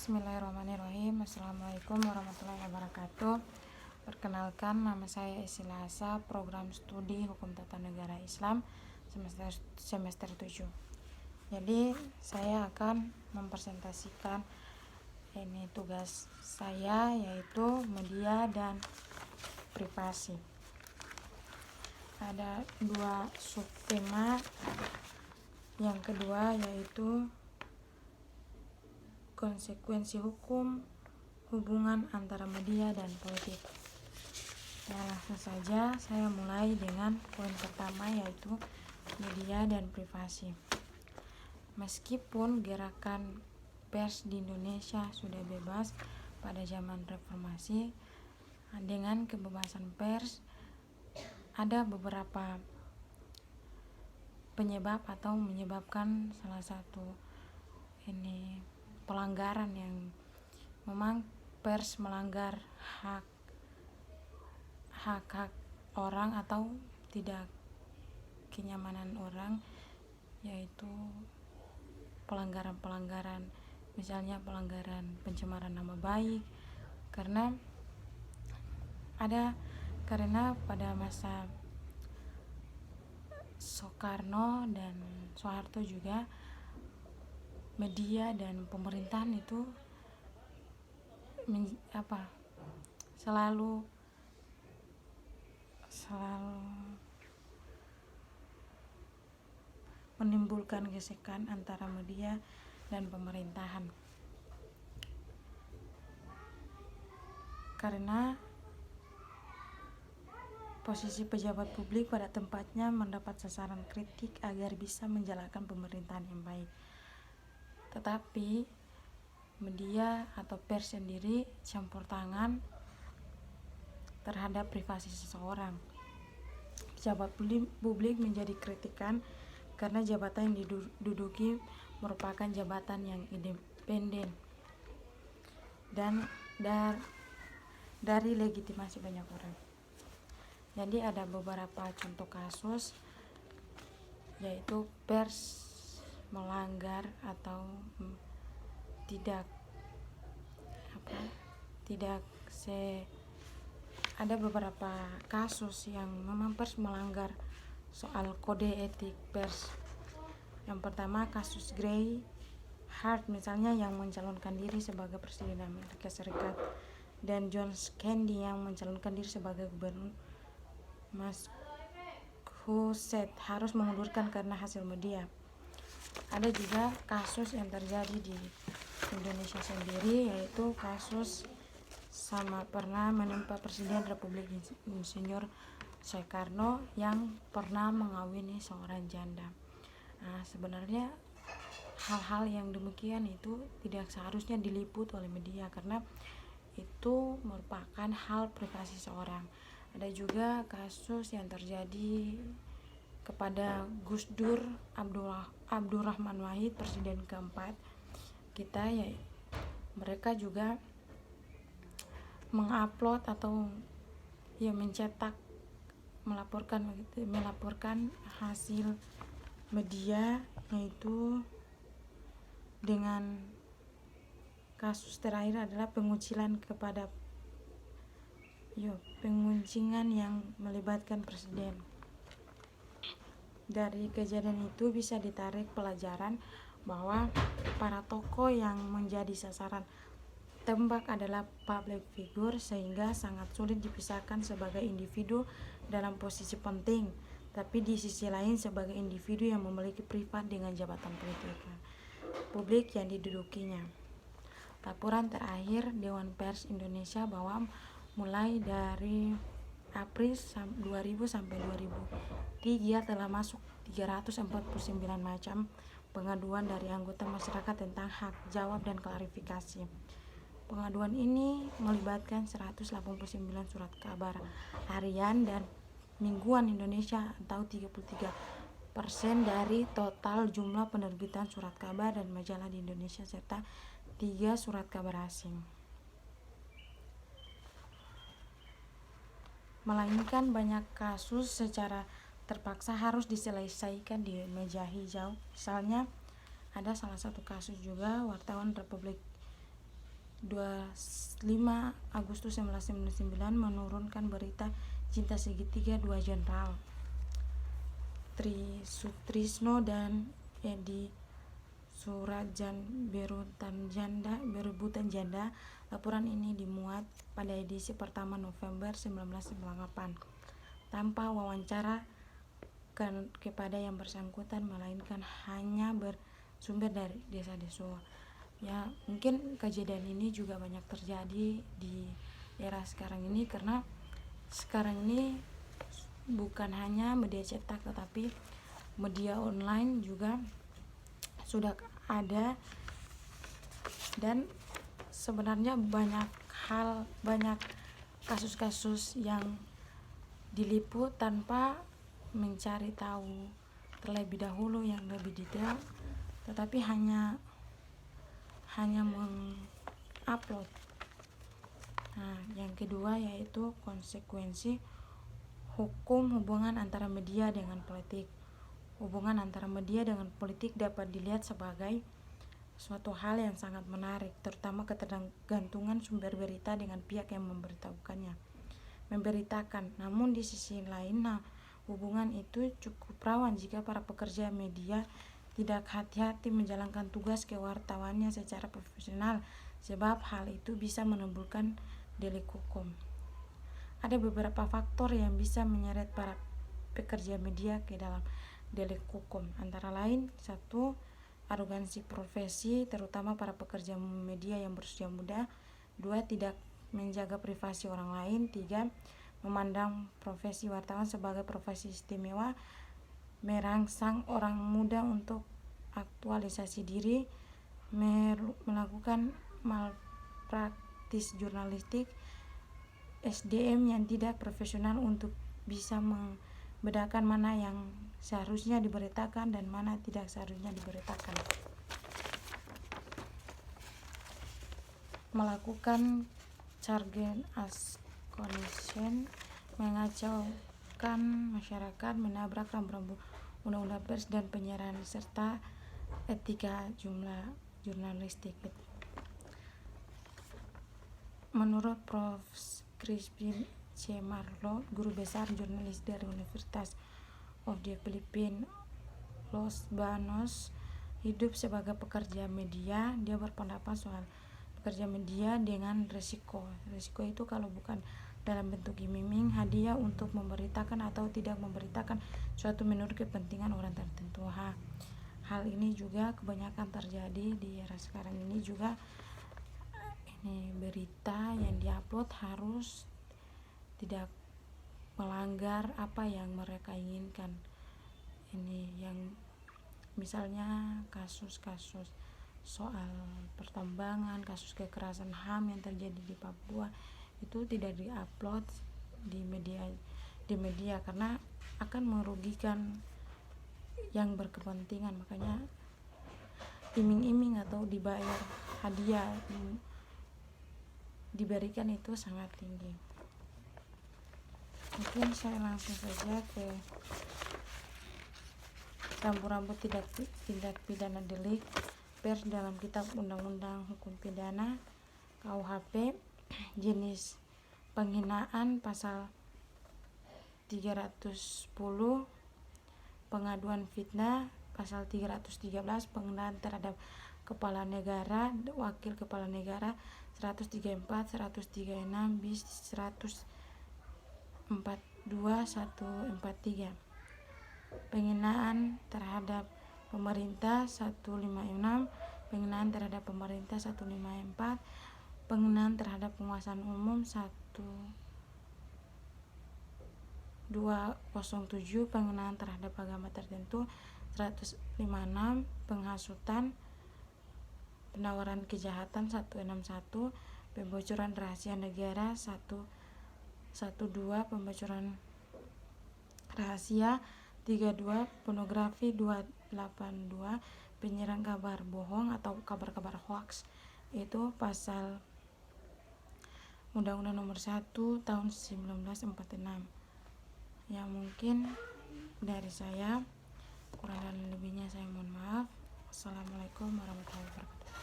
Bismillahirrahmanirrahim. Assalamualaikum warahmatullahi wabarakatuh. Perkenalkan, nama saya Isila Asa, program studi Hukum Tata Negara Islam semester 7. Jadi saya akan mempresentasikan ini tugas saya, yaitu media dan privasi. Ada dua subtema. Yang kedua yaitu konsekuensi hukum hubungan antara media dan politik. Ya, langsung saja saya mulai dengan poin pertama, yaitu media dan privasi. Meskipun gerakan pers di Indonesia sudah bebas pada zaman reformasi, dengan kebebasan pers ada beberapa penyebab atau menyebabkan salah satu pelanggaran yang memang pers melanggar hak orang atau tidak kenyamanan orang, yaitu pelanggaran, misalnya pelanggaran pencemaran nama baik, karena pada masa Soekarno dan Soeharto juga media dan pemerintahan itu selalu menimbulkan gesekan antara media dan pemerintahan, karena posisi pejabat publik pada tempatnya mendapat sasaran kritik agar bisa menjalankan pemerintahan yang baik. Tetapi media atau pers sendiri campur tangan terhadap privasi seseorang. Pejabat publik menjadi kritikan karena jabatan yang diduduki merupakan jabatan yang independen dan dari legitimasi banyak orang. Jadi ada beberapa contoh kasus, yaitu pers melanggar atau ada beberapa kasus yang memang pers melanggar soal kode etik pers. Yang pertama kasus Gray Hart misalnya, yang mencalonkan diri sebagai presiden Amerika Serikat, dan John Kennedy yang mencalonkan diri sebagai gubernur Massachusetts harus mengundurkan karena hasil media. Ada juga kasus yang terjadi di Indonesia sendiri, yaitu kasus pernah menimpa Presiden Republik Insinyur Soekarno yang pernah mengawini seorang janda. Sebenarnya hal-hal yang demikian itu tidak seharusnya diliput oleh media, karena itu merupakan hal privasi seorang. Ada juga kasus yang terjadi kepada Gus Dur Abdurrahman Wahid, presiden keempat kita, ya, mereka juga mengupload atau melaporkan hasil media, yaitu dengan kasus terakhir adalah penguncingan yang melibatkan presiden. Dari kejadian itu bisa ditarik pelajaran bahwa para tokoh yang menjadi sasaran tembak adalah public figure, sehingga sangat sulit dipisahkan sebagai individu dalam posisi penting, tapi di sisi lain sebagai individu yang memiliki privat dengan jabatan publik yang didudukinya. Laporan terakhir Dewan Pers Indonesia bahwa mulai dari April 2000 sampai 2003 telah masuk 349 macam pengaduan dari anggota masyarakat tentang hak jawab dan klarifikasi. Pengaduan ini melibatkan 189 surat kabar harian dan mingguan Indonesia atau 33% dari total jumlah penerbitan surat kabar dan majalah di Indonesia, serta 3 surat kabar asing. Melainkan banyak kasus secara terpaksa harus diselesaikan di meja hijau. Misalnya ada salah satu kasus juga wartawan Republik 25 Agustus 1999 menurunkan berita cinta segitiga dua jenderal Tri Sutrisno dan Edi Surajan berebutan janda. Laporan ini dimuat pada edisi pertama November 1998 tanpa wawancara kepada yang bersangkutan, melainkan hanya bersumber dari desa-desa. Ya, mungkin kejadian ini juga banyak terjadi di era sekarang ini, karena sekarang ini bukan hanya media cetak tetapi media online juga sudah ada, dan sebenarnya banyak kasus-kasus yang diliput tanpa mencari tahu terlebih dahulu yang lebih detail, tetapi hanya mengupload. Nah, yang kedua yaitu konsekuensi hukum hubungan antara media dengan politik. Hubungan antara media dengan politik dapat dilihat sebagai suatu hal yang sangat menarik, terutama ketergantungan sumber berita dengan pihak yang memberitakan. Namun di sisi lain, hubungan itu cukup rawan jika para pekerja media tidak hati-hati menjalankan tugas kewartawannya secara profesional, sebab hal itu bisa menimbulkan delik hukum. Ada beberapa faktor yang bisa menyeret para pekerja media ke dalam delik hukum, antara lain: 1. Arogansi profesi, terutama para pekerja media yang berusia muda. 2. Tidak menjaga privasi orang lain. 3. Memandang profesi wartawan sebagai profesi istimewa, merangsang orang muda untuk aktualisasi diri, melakukan malpraktis jurnalistik, SDM yang tidak profesional untuk bisa membedakan mana yang seharusnya diberitakan dan mana tidak seharusnya diberitakan, melakukan jargon astonishing, mengacaukan masyarakat, menabrak rambu-rambu undang-undang pers dan penyiaran, serta etika jurnalistik. Menurut Prof. Crispin C. Marlowe, guru besar jurnalis dari Universitas of the Philippines, Los Banos, hidup sebagai pekerja media, dia berpendapat soal pekerja media dengan resiko itu kalau bukan dalam bentuk iming-iming, hadiah untuk memberitakan atau tidak memberitakan suatu menurut kepentingan orang tertentu. Hal ini juga kebanyakan terjadi di era sekarang ini juga. Ini berita yang diupload harus tidak melanggar apa yang mereka inginkan. Ini yang misalnya kasus-kasus soal pertambangan, kasus kekerasan HAM yang terjadi di Papua, itu tidak diupload di media karena akan merugikan yang berkepentingan. Makanya iming-iming atau dibayar hadiah diberikan itu sangat tinggi. Mungkin saya langsung saja ke rambu-rambu tindak pidana delik pers dalam Kitab Undang-Undang Hukum Pidana KUHP. Jenis penghinaan pasal 310, pengaduan fitnah pasal 313, penghinaan terhadap kepala negara, wakil kepala negara 134, 136 bis 142, 143, penghinaan terhadap pemerintah 156, penghinaan terhadap pemerintah 154, penghinaan terhadap penguasaan umum 1207, penghinaan terhadap agama tertentu 156, penghasutan, penawaran kejahatan 161, pembocoran rahasia negara 112, pembocoran rahasia 32, pornografi 282, penyiaran kabar bohong atau kabar-kabar hoax, itu pasal Undang-Undang Nomor 1 Tahun 1946. Ya, mungkin dari saya, kurang dan lebihnya saya mohon maaf. Assalamualaikum warahmatullahi wabarakatuh.